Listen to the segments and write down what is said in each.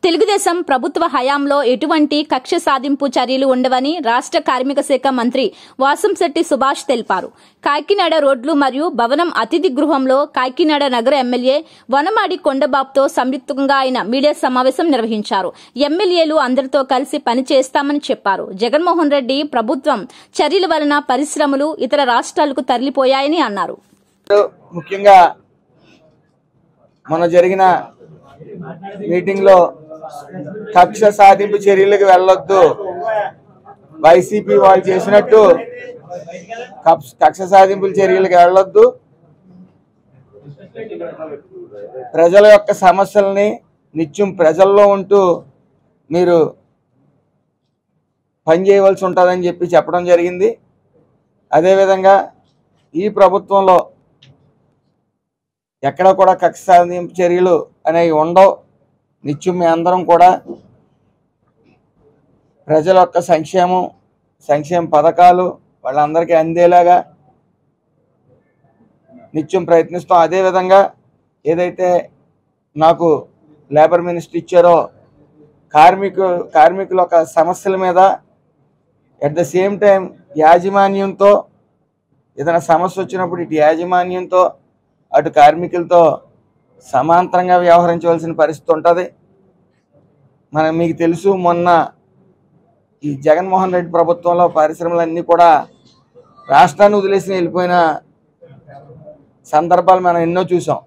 తెలుగుదేశం ప్రభుత్వ హయాంలో ఎటువంటి కక్ష సాధింపు చర్యలు ఉండవని రాష్ట్ర కార్మిక శాఖ మంత్రి వాసంశెట్టి సుభాష్ తెలిపారు. కాకినాడ రోడ్లు మరియు భవనం అతిథి గృహంలో కాకినాడ నగర ఎమ్మెల్యే వనమాడి కొండబాబుతో సంయుక్తంగా ఆయన మీడియా సమావేశం నిర్వహించారు. ఎమ్మెల్యేలు అందరితో కలిసి పనిచేస్తామని చెప్పారు. జగన్మోహన్ రెడ్డి ప్రభుత్వం చర్యల వలన పరిశ్రమలు ఇతర రాష్ట్రాలకు తరలిపోయాయని అన్నారు. ముఖ్యంగా మన జరిగిన మీటింగ్ లో కక్ష సాధింపు చర్యలకు వెళ్ళొద్దు, వైసీపీ వాళ్ళు చేసినట్టు కక్ష సాధింపుల చర్యలకు వెళ్ళొద్దు, ప్రజల యొక్క సమస్యల్ని నిత్యం ప్రజల్లో ఉంటూ మీరు పనిచేయవలసి ఉంటుందని చెప్పడం జరిగింది. అదేవిధంగా ఈ ప్రభుత్వంలో ఎక్కడ కూడా కక్ష సాధింపు చర్యలు అనేవి ఉండవు. నిత్యం మీ అందరం కూడా ప్రజల యొక్క సంక్షేమ పథకాలు వాళ్ళందరికీ అందేలాగా నిత్యం ప్రయత్నిస్తాం. అదేవిధంగా ఏదైతే నాకు లేబర్ మినిస్టర్ ఇచ్చారో కార్మికుల యొక్క సమస్యల మీద అట్ ద సేమ్ టైం యాజమాన్యంతో ఏదైనా సమస్య వచ్చినప్పుడు ఇటు యాజమాన్యంతో అటు కార్మికులతో సమాంతరంగా వ్యవహరించవలసిన పరిస్థితి ఉంటుంది. మీకు తెలుసు, మొన్న ఈ జగన్మోహన్ రెడ్డి ప్రభుత్వంలో పరిశ్రమలన్నీ కూడా రాష్ట్రాన్ని వదిలేసి వెళ్ళిపోయిన సందర్భాలు మనం ఎన్నో చూసాం.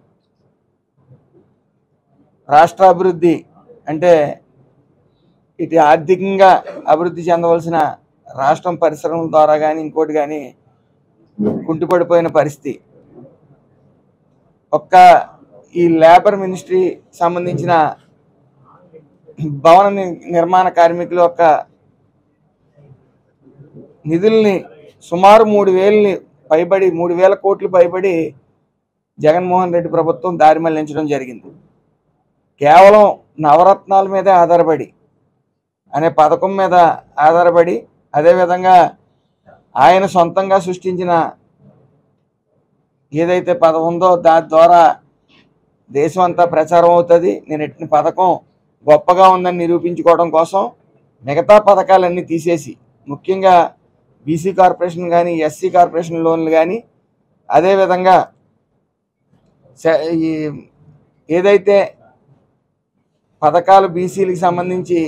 రాష్ట్ర అభివృద్ధి అంటే ఇటు ఆర్థికంగా అభివృద్ధి చెందవలసిన రాష్ట్రం పరిశ్రమల ద్వారా కానీ ఇంకోటి కానీ కుంటుపడిపోయిన పరిస్థితి. ఒక్క ఈ లేబర్ మినిస్ట్రీ సంబంధించిన భవన నిర్మాణ కార్మికుల యొక్క నిధుల్ని సుమారు 3,000 కోట్లు పైబడి జగన్మోహన్ రెడ్డి ప్రభుత్వం దారి మళ్లించడం జరిగింది. కేవలం నవరత్నాల మీదే ఆధారపడి అనే పథకం మీద ఆధారపడి, అదేవిధంగా ఆయన సొంతంగా సృష్టించిన ఏదైతే పథకం ఉందో దాని ద్వారా దేశం అంతా ప్రచారం అవుతుంది. నేను ఎట్టిన పథకం గొప్పగా ఉందని నిరూపించుకోవడం కోసం మిగతా పథకాలన్నీ తీసేసి, ముఖ్యంగా బీసీ కార్పొరేషన్ కానీ ఎస్సీ కార్పొరేషన్ లోన్లు కానీ, అదేవిధంగా ఏదైతే పథకాలు బీసీలకు సంబంధించి